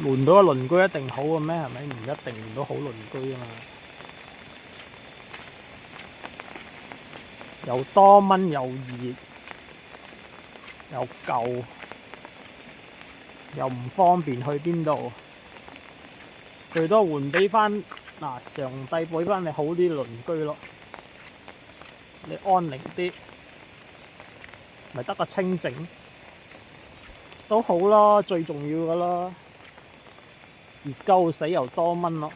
換到個鄰居一定好嘅咩？係咪？唔一定換到好鄰居啊嘛。又多蚊又熱又舊又唔方便去邊度，最多換俾翻嗱上帝俾翻你好啲鄰居咯，你安寧啲，咪得個清靜都好啦，最重要噶啦。熱鳩死又多蚊咯，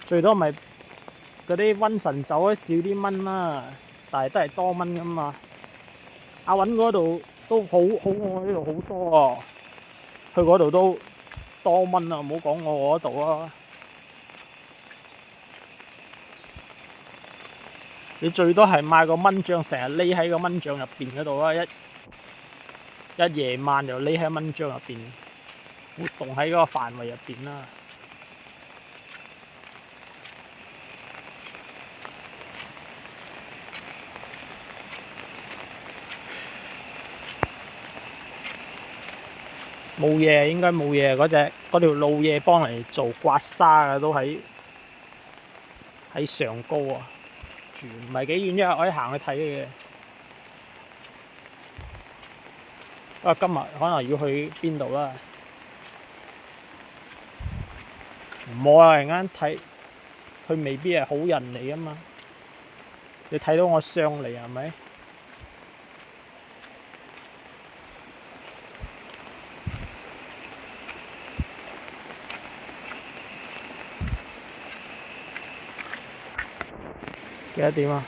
最多咪嗰啲瘟神走咗少啲蚊啦，但係都係多蚊噶嘛。阿韻嗰度都好我呢度好多啊，去嗰度都多蚊啊，唔好講我嗰度啊。你最多係買個蚊帳，成日匿喺個蚊帳入邊嗰度啊！一夜晚就匿喺蚊帳入邊，活動喺嗰個範圍入邊啦。冇嘢，應該冇嘢。嗰條路嘢幫嚟做刮痧嘅，都喺上高啊，住唔係幾遠啫，可以行去睇嘅。不過今日可能要去邊度啦？唔好啊！陣間睇佢未必係好人嚟啊嘛。你睇到我上嚟係咪？幾多點啊？